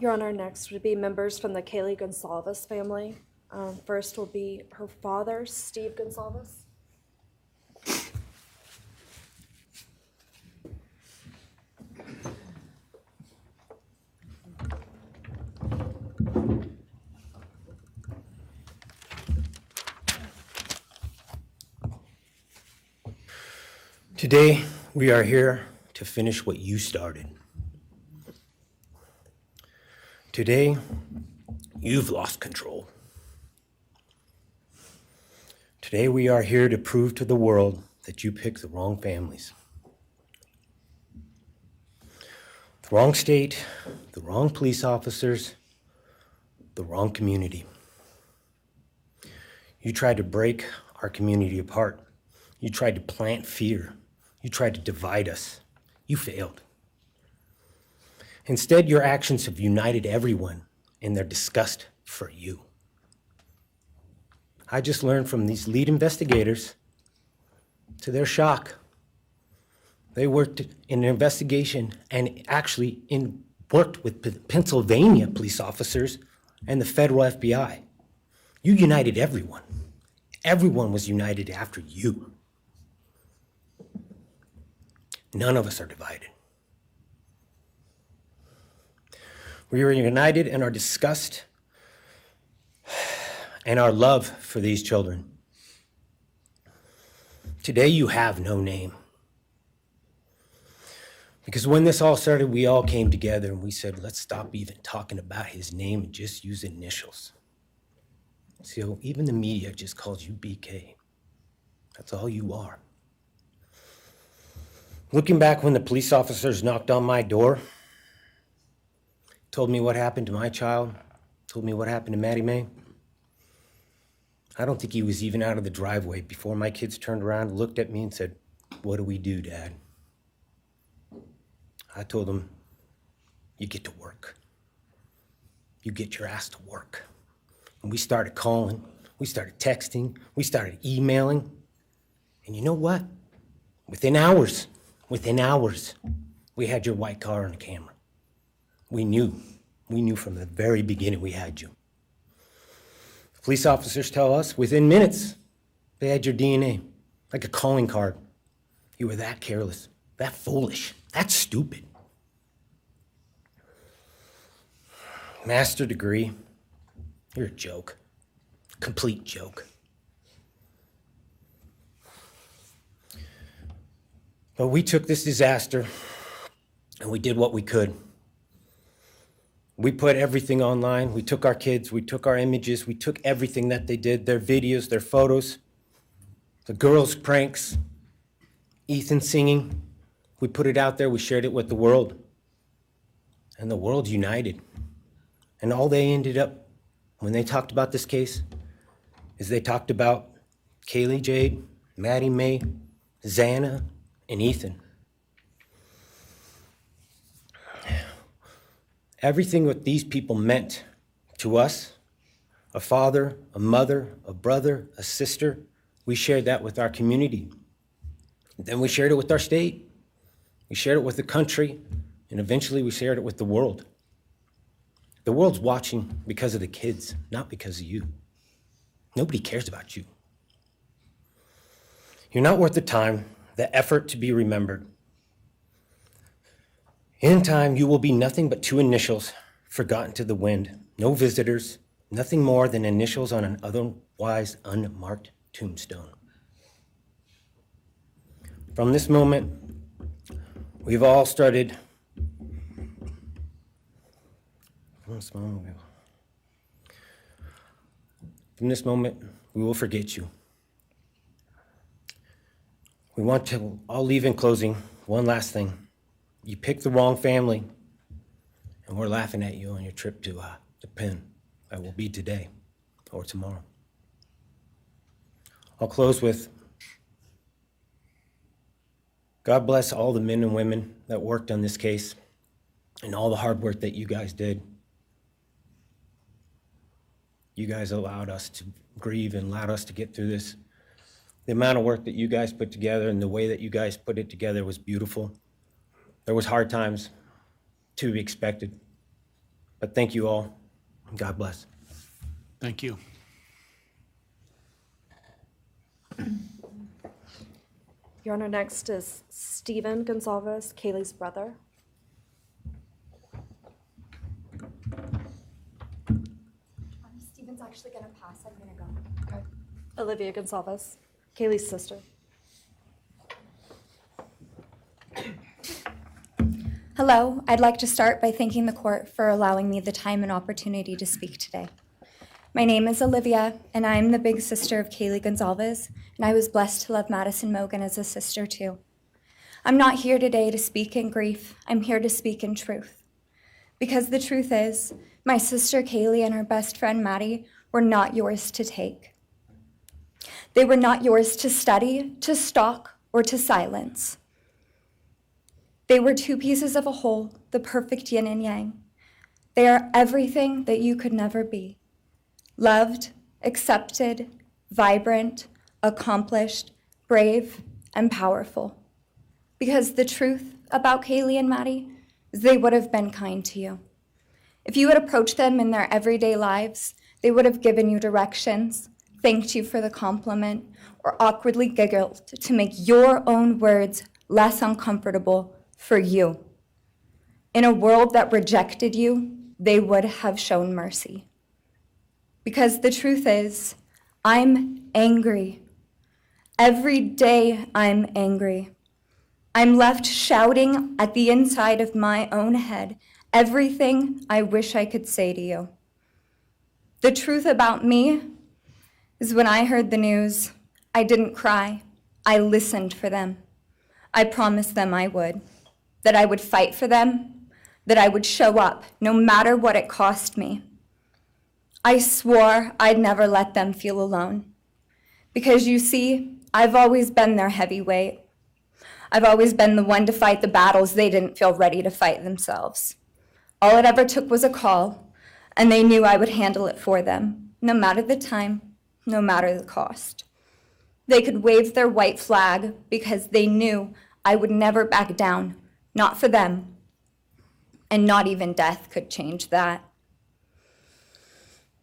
Your Honor, next would be members from the Kaylee Goncalves family. First will be her father, Steve Goncalves. Today, we are here to finish what you started. Today, you've lost control. Today, we are here to prove to the world that you picked the wrong families. The wrong state, the wrong police officers, the wrong community. You tried to break our community apart. You tried to plant fear. You tried to divide us. You failed. Instead, your actions have united everyone in their disgust for you. I just learned from these lead investigators, to their shock, they worked in an investigation and actually worked with Pennsylvania police officers and the federal FBI. You united everyone. Everyone was united after you. None of us are divided. We are united in our disgust and our love for these children. Today you have no name. Because when this all started, we all came together and we said, let's stop even talking about his name and just use initials. So even the media just calls you BK. That's all you are. Looking back when the police officers knocked on my door, told me what happened to my child, told me what happened to Maddie Mae, I don't think he was even out of the driveway before my kids turned around, looked at me and said, what do we do, Dad? I told them, you get to work. You get your ass to work. And we started calling, we started texting, we started emailing. And you know what? Within hours, we had your white car on the camera. We knew from the very beginning we had you. Police officers tell us within minutes they had your DNA, like a calling card. You were that careless, that foolish, that stupid. Master degree, you're a joke, complete joke. But we took this disaster and we did what we could. We put everything online. We took our kids, we took our images, we took everything that they did, their videos, their photos, the girls' pranks, Ethan singing. We put it out there, we shared it with the world. And the world united. And all they ended up, when they talked about this case, is they talked about Kaylee Jade, Maddie Mae, Xana, and Ethan. Everything what these people meant to us, a father, a mother, a brother, a sister, we shared that with our community. Then we shared it with our state. We shared it with the country, and eventually we shared it with the world. The world's watching because of the kids, not because of you. Nobody cares about you. You're not worth the time, the effort to be remembered. In time, you will be nothing but two initials forgotten to the wind. No visitors, nothing more than initials on an otherwise unmarked tombstone. From this moment, we've all started. From this moment, we will forget you. We want to all leave in closing one last thing. You picked the wrong family, and we're laughing at you on your trip to Penn. That will be today or tomorrow. I'll close with, God bless all the men and women that worked on this case and all the hard work that you guys did. You guys allowed us to grieve and allowed us to get through this. The amount of work that you guys put together and the way that you guys put it together was beautiful. There was hard times to be expected, But thank you all. God bless. Thank you. Your Honor, next is Stephen Goncalves, Kaylee's brother. Steven's actually gonna pass. I'm gonna go. Okay. Olivia Goncalves, Kaylee's sister. Hello, I'd like to start by thanking the court for allowing me the time and opportunity to speak today. My name is Olivia, and I'm the big sister of Kaylee Goncalves, and I was blessed to love Madison Mogan as a sister too. I'm not here today to speak in grief. I'm here to speak in truth. Because the truth is, my sister Kaylee and her best friend Maddie were not yours to take. They were not yours to study, to stalk, or to silence. They were two pieces of a whole, the perfect yin and yang. They are everything that you could never be. Loved, accepted, vibrant, accomplished, brave, and powerful. Because the truth about Kaylee and Maddie is they would have been kind to you. If you had approached them in their everyday lives, they would have given you directions, thanked you for the compliment, or awkwardly giggled to make your own words less uncomfortable for you. In a world that rejected you, they would have shown mercy. Because the truth is, I'm angry. Every day I'm angry. I'm left shouting at the inside of my own head everything I wish I could say to you. The truth about me is when I heard the news, I didn't cry. I listened for them. I promised them I would, that I would fight for them, that I would show up no matter what it cost me. I swore I'd never let them feel alone. Because you see, I've always been their heavyweight. I've always been the one to fight the battles they didn't feel ready to fight themselves. All it ever took was a call, and they knew I would handle it for them, no matter the time, no matter the cost. They could wave their white flag because they knew I would never back down, not for them, and not even death could change that.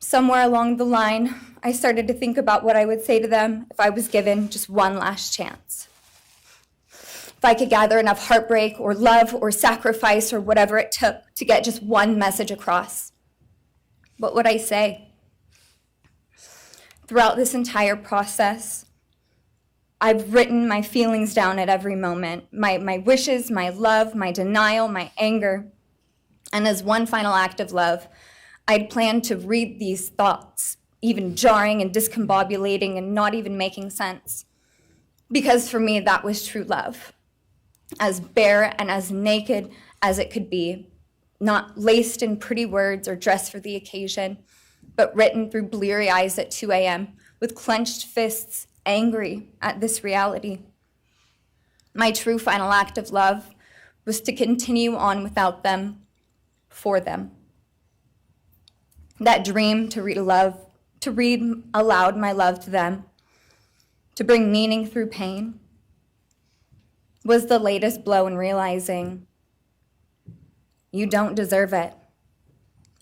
Somewhere along the line, I started to think about what I would say to them if I was given just one last chance. If I could gather enough heartbreak or love or sacrifice or whatever it took to get just one message across, what would I say? Throughout this entire process, I've written my feelings down at every moment, my wishes, my love, my denial, my anger. And as one final act of love, I'd planned to read these thoughts, even jarring and discombobulating and not even making sense. Because for me, that was true love. As bare and as naked as it could be, not laced in pretty words or dressed for the occasion, but written through bleary eyes at 2 a.m. with clenched fists, angry at this reality. My true final act of love was to continue on without them, for them. That dream to read aloud my love to them, to bring meaning through pain, was the latest blow in realizing you don't deserve it.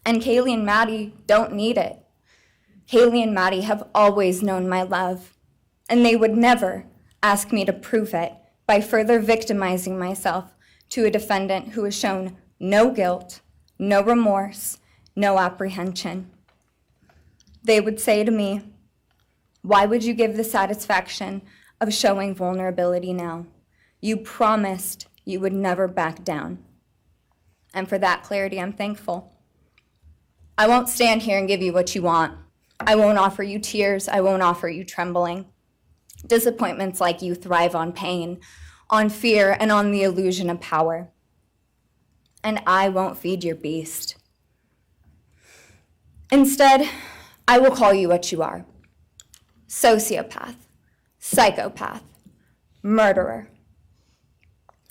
And Kaylee and Maddie don't need it. Kaylee and Maddie have always known my love, and they would never ask me to prove it by further victimizing myself to a defendant who has shown no guilt, no remorse, no apprehension. They would say to me, "Why would you give the satisfaction of showing vulnerability now? You promised you would never back down." And for that clarity, I'm thankful. I won't stand here and give you what you want. I won't offer you tears. I won't offer you trembling. Disappointments like you thrive on pain, on fear, and on the illusion of power. And I won't feed your beast. Instead, I will call you what you are: sociopath, psychopath, murderer.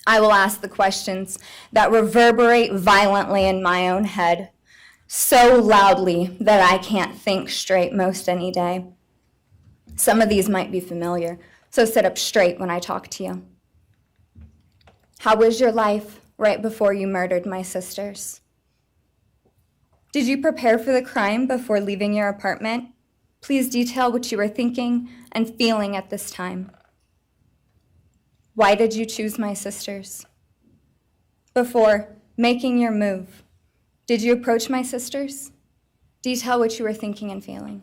I will ask the questions that reverberate violently in my own head, so loudly that I can't think straight most any day. Some of these might be familiar, so sit up straight when I talk to you. How was your life right before you murdered my sisters? Did you prepare for the crime before leaving your apartment? Please detail what you were thinking and feeling at this time. Why did you choose my sisters? Before making your move, did you approach my sisters? Detail what you were thinking and feeling.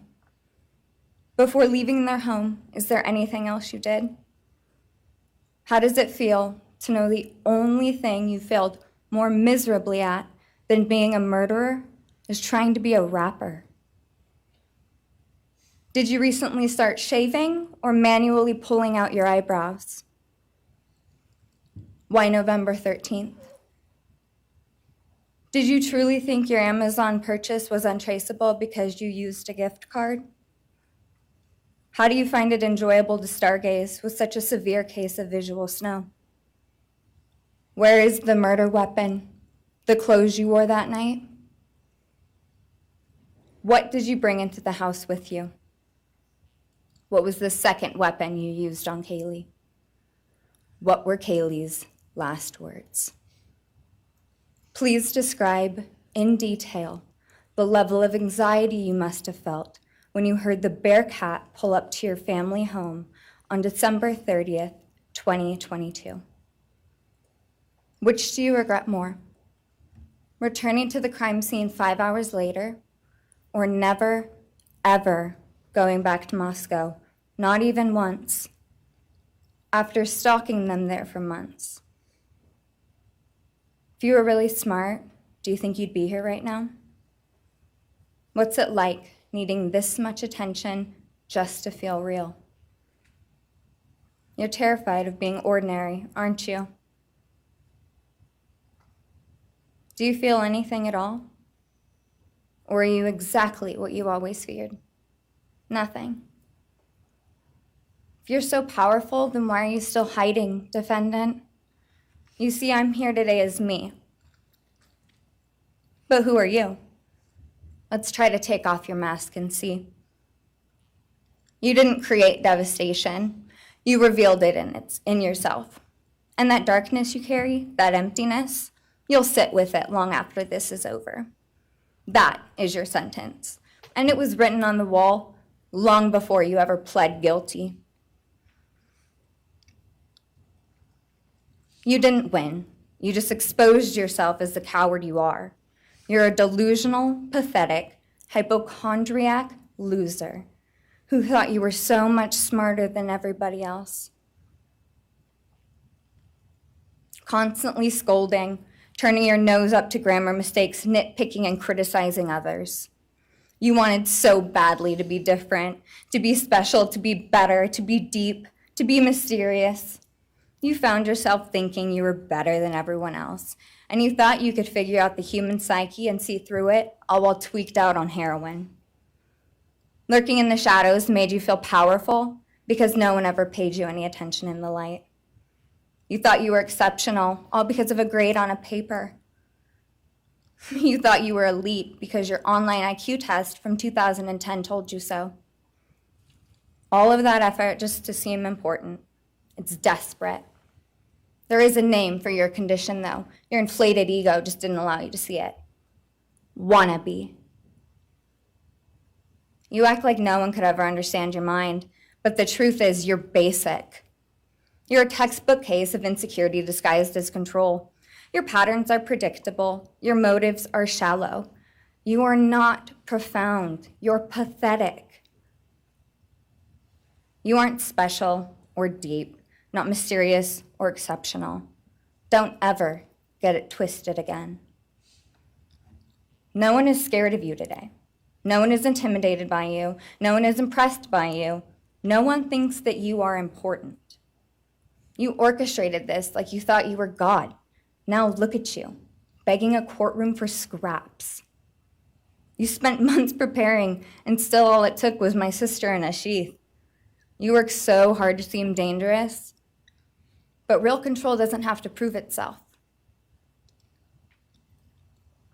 Before leaving their home, is there anything else you did? How does it feel to know the only thing you failed more miserably at than being a murderer is trying to be a rapper? Did you recently start shaving or manually pulling out your eyebrows? Why November 13th? Did you truly think your Amazon purchase was untraceable because you used a gift card? How do you find it enjoyable to stargaze with such a severe case of visual snow? Where is the murder weapon? The clothes you wore that night? What did you bring into the house with you? What was the second weapon you used on Kaylee? What were Kaylee's last words? Please describe in detail the level of anxiety you must have felt when you heard the Bearcat pull up to your family home on December 30th, 2022. Which do you regret more? Returning to the crime scene 5 hours later, or never, ever going back to Moscow, not even once, after stalking them there for months? If you were really smart, do you think you'd be here right now? What's it like needing this much attention just to feel real? You're terrified of being ordinary, aren't you? Do you feel anything at all? Or are you exactly what you always feared? Nothing. If you're so powerful, then why are you still hiding, defendant? You see, I'm here today as me. But who are you? Let's try to take off your mask and see. You didn't create devastation. You revealed it in yourself. And that darkness you carry, that emptiness, you'll sit with it long after this is over. That is your sentence. And it was written on the wall long before you ever pled guilty. You didn't win. You just exposed yourself as the coward you are. You're a delusional, pathetic, hypochondriac loser who thought you were so much smarter than everybody else. Constantly scolding, turning your nose up to grammar mistakes, nitpicking and criticizing others. You wanted so badly to be different, to be special, to be better, to be deep, to be mysterious. You found yourself thinking you were better than everyone else, and you thought you could figure out the human psyche and see through it, all while tweaked out on heroin. Lurking in the shadows made you feel powerful because no one ever paid you any attention in the light. You thought you were exceptional, all because of a grade on a paper. You thought you were elite because your online IQ test from 2010 told you so. All of that effort just to seem important. It's desperate. There is a name for your condition, though. Your inflated ego just didn't allow you to see it. Wannabe. You act like no one could ever understand your mind, but the truth is you're basic. You're a textbook case of insecurity disguised as control. Your patterns are predictable. Your motives are shallow. You are not profound. You're pathetic. You aren't special or deep, not mysterious or exceptional. Don't ever get it twisted again. No one is scared of you today. No one is intimidated by you. No one is impressed by you. No one thinks that you are important. You orchestrated this like you thought you were God. Now look at you, begging a courtroom for scraps. You spent months preparing, and still all it took was my sister in a sheath. You worked so hard to seem dangerous, but real control doesn't have to prove itself.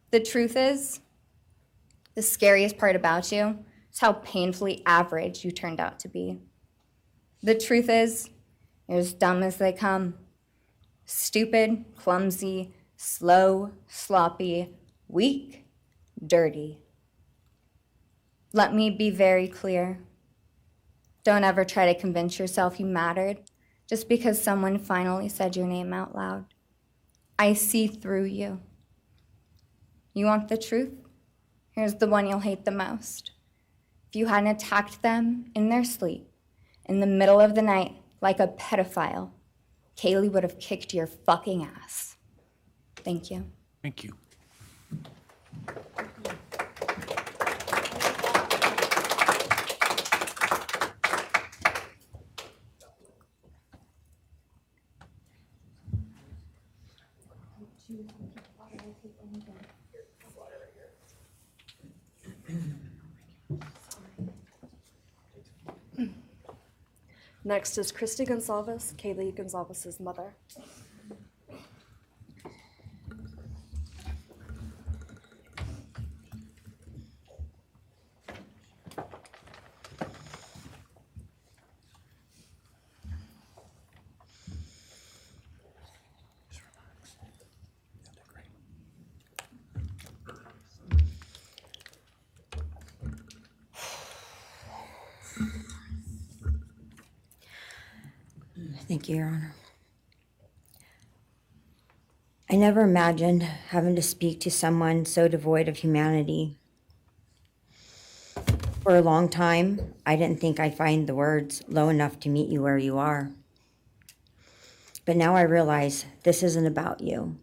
The truth is, the scariest part about you is how painfully average you turned out to be. The truth is, you're as dumb as they come. Stupid, clumsy, slow, sloppy, weak, dirty. Let me be very clear. Don't ever try to convince yourself you mattered just because someone finally said your name out loud. I see through you. You want the truth? Here's the one you'll hate the most. If you hadn't attacked them in their sleep, in the middle of the night, like a pedophile, Kaylee would have kicked your fucking ass. Thank you. Thank you. Next is Christy Goncalves, Kaylee Goncalves' mother. Thank you, Your Honor. I never imagined having to speak to someone so devoid of humanity. For a long time, I didn't think I'd find the words low enough to meet you where you are. But now I realize this isn't about you.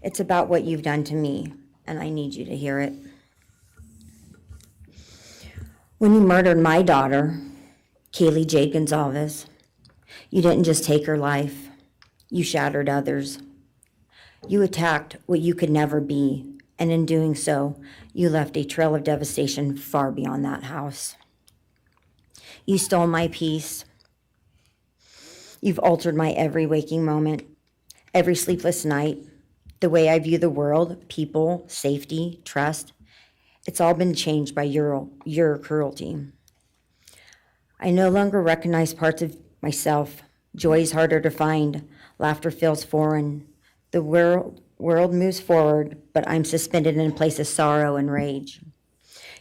It's about what you've done to me, and I need you to hear it. When you murdered my daughter, Kaylee Jade Goncalves, you didn't just take her life, you shattered others. You attacked what you could never be, and in doing so, you left a trail of devastation far beyond that house. You stole my peace. You've altered my every waking moment, every sleepless night, the way I view the world, people, safety, trust. It's all been changed by your cruelty. I no longer recognize parts of myself. Joy is harder to find. Laughter feels foreign. The world moves forward, but I'm suspended in a place of sorrow and rage.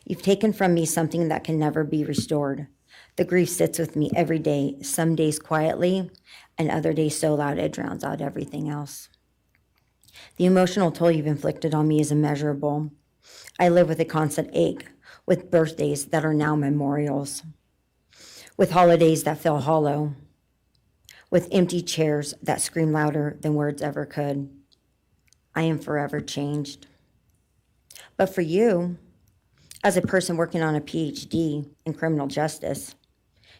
You've taken from me something that can never be restored. The grief sits with me every day, some days quietly, and other days so loud it drowns out everything else. The emotional toll you've inflicted on me is immeasurable. I live with a constant ache, with birthdays that are now memorials, with holidays that feel hollow, with empty chairs that scream louder than words ever could. I am forever changed. But for you, as a person working on a PhD in criminal justice,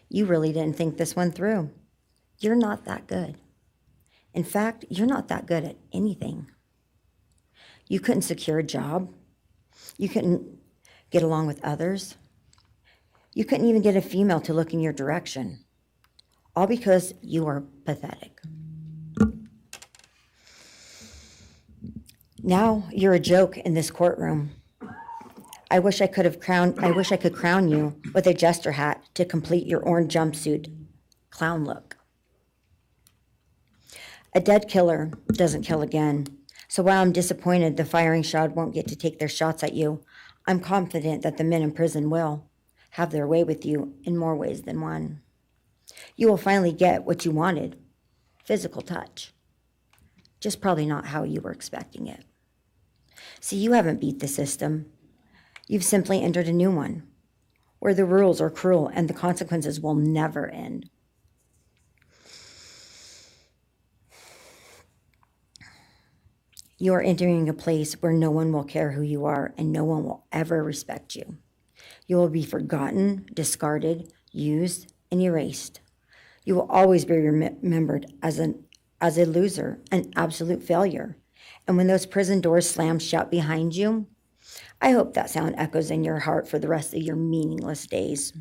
you really didn't think this one through. You're not that good. In fact, you're not that good at anything. You couldn't secure a job. You couldn't get along with others. You couldn't even get a female to look in your direction. All because you are pathetic. Now you're a joke in this courtroom. I wish I could crown you with a jester hat to complete your orange jumpsuit clown look. A dead killer doesn't kill again. So while I'm disappointed the firing squad won't get to take their shots at you, I'm confident that the men in prison will have their way with you in more ways than one. You will finally get what you wanted, physical touch. Just probably not how you were expecting it. See, you haven't beat the system. You've simply entered a new one, where the rules are cruel and the consequences will never end. You are entering a place where no one will care who you are and no one will ever respect you. You will be forgotten, discarded, used, and erased. You will always be remembered as a loser, an absolute failure. And when those prison doors slam shut behind you, I hope that sound echoes in your heart for the rest of your meaningless days.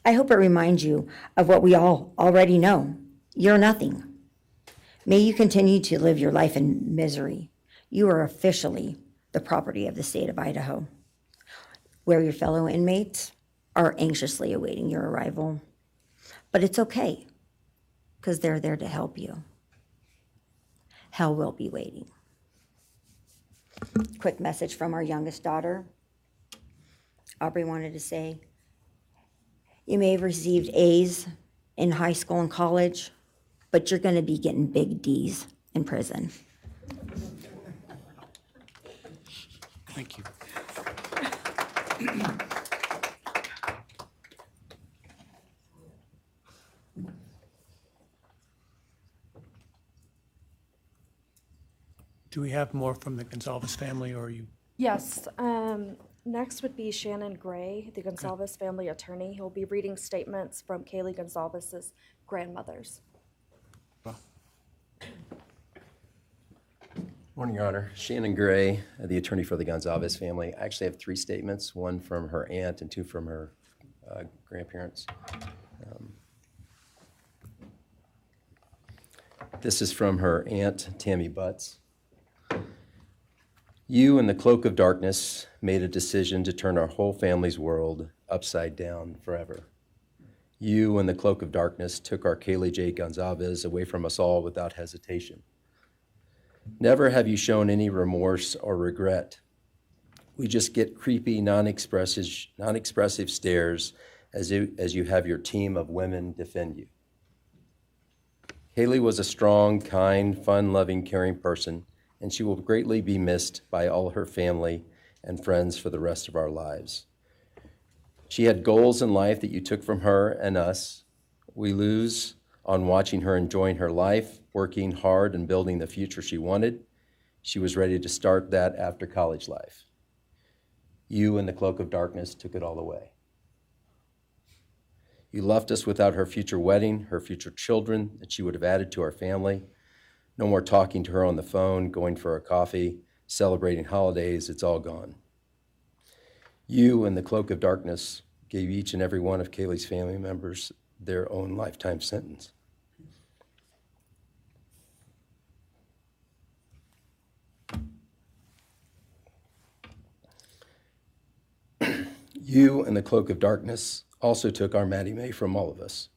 I hope it reminds you of what we all already know. You're nothing. May you continue to live your life in misery. You are officially the property of the state of Idaho, where your fellow inmates are anxiously awaiting your arrival. But it's okay, because they're there to help you. Hell will be waiting. Quick message from our youngest daughter. Aubrey wanted to say, you may have received A's in high school and college, but you're going to be getting big D's in prison. Thank you. Do we have more from the Goncalves family, or are you? Yes. Next would be Shannon Gray, the Goncalves family attorney. He'll be reading statements from Kaylee Goncalves' grandmothers. Well, Morning, Your Honor. Shannon Gray, the attorney for the Goncalves family. I actually have 3 statements, one from her aunt and 2 from her grandparents. This is from her aunt, Tammy Butts. You, in the cloak of darkness, made a decision to turn our whole family's world upside down forever. You, in the cloak of darkness, took our Kaylee J. Goncalves away from us all without hesitation. Never have you shown any remorse or regret. We just get creepy, non-expressive stares as you have your team of women defend you. Kaylee was a strong, kind, fun-loving, caring person, and she will greatly be missed by all her family and friends for the rest of our lives. She had goals in life that you took from her and us. We lose on watching her enjoying her life, working hard and building the future she wanted. She was ready to start that after college life. You, in the cloak of darkness, took it all away. You left us without her future wedding, her future children that she would have added to our family. No more talking to her on the phone, going for a coffee, celebrating holidays. It's all gone. You, in the cloak of darkness, gave each and every one of Kaylee's family members their own lifetime sentence. You, in the cloak of darkness, also took our Maddie Mae from all of us.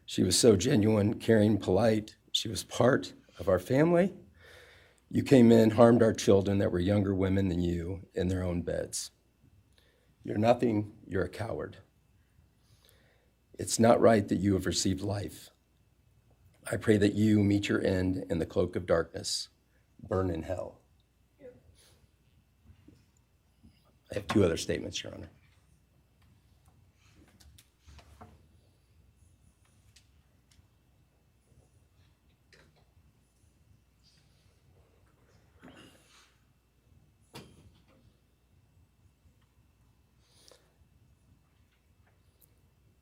She was so genuine, caring, polite. She was part of our family. You came in, harmed our children that were younger women than you in their own beds. You're nothing, you're a coward. It's not right that you have received life. I pray that you meet your end in the cloak of darkness, burn in hell. I have 2 other statements, Your Honor.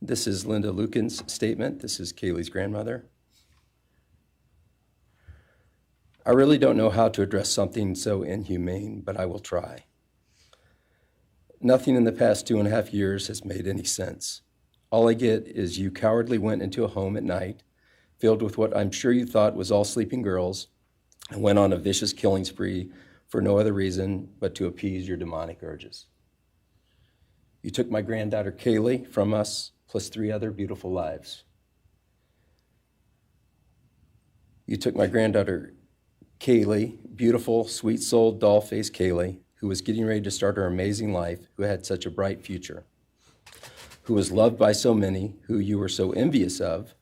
This is Linda Lucan's statement. This is Kaylee's grandmother. I really don't know how to address something so inhumane, but I will try. Nothing in the past 2.5 years has made any sense. All I get is you cowardly went into a home at night, filled with what I'm sure you thought was all sleeping girls, and went on a vicious killing spree for no other reason but to appease your demonic urges. You took my granddaughter Kaylee from us, plus 3 other beautiful lives. You took my granddaughter Kaylee, beautiful, sweet-souled, doll-faced Kaylee, who was getting ready to start her amazing life, who had such a bright future, who was loved by so many, who you were so envious of.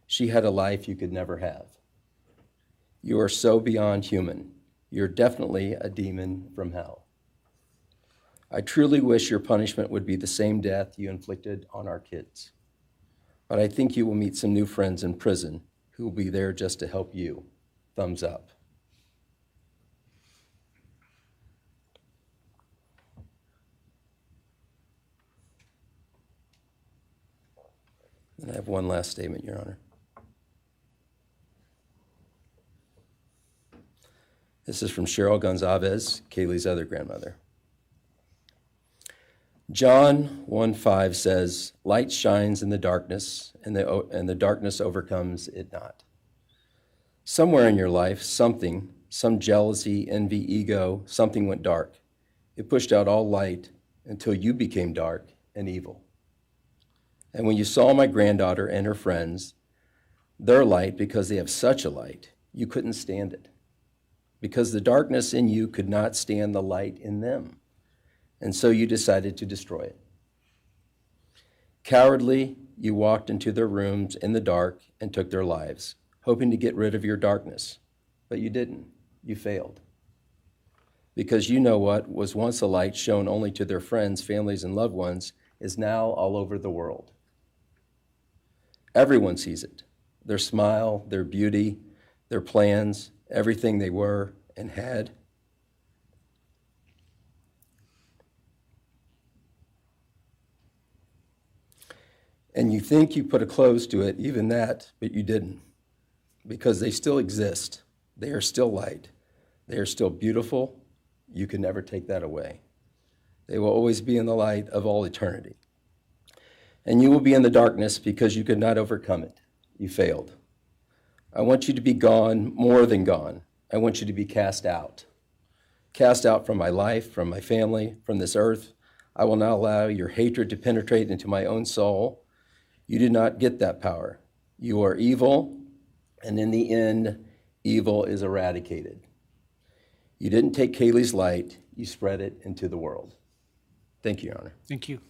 She had a life you could never have. You are so beyond human. You're definitely a demon from hell. I truly wish your punishment would be the same death you inflicted on our kids. But I think you will meet some new friends in prison who will be there just to help you. Thumbs up. And I have one last statement, Your Honor. This is from Cheryl Goncalves, Kaylee's other grandmother. John 1:5 says, light shines in the darkness, and the darkness overcomes it not. Somewhere in your life, some jealousy, envy, ego, something went dark. It pushed out all light until you became dark and evil. And when you saw my granddaughter and her friends, their light, because they have such a light, you couldn't stand it. because the darkness in you could not stand the light in them. And so you decided to destroy it. Cowardly, you walked into their rooms in the dark and took their lives, hoping to get rid of your darkness. But you didn't. You failed. Because you know what was once a light shown only to their friends, families, and loved ones is now all over the world. Everyone sees it. Their smile, their beauty, their plans, everything they were and had. And you think you put a close to it, even that, but you didn't. Because they still exist. They are still light. They are still beautiful. You can never take that away. They will always be in the light of all eternity. And you will be in the darkness because you could not overcome it. You failed. I want you to be gone, more than gone. I want you to be cast out. Cast out from my life, from my family, from this earth. I will not allow your hatred to penetrate into my own soul. You did not get that power. You are evil, and in the end, evil is eradicated. You didn't take Kaylee's light, you spread it into the world. Thank you, Your Honor. Thank you.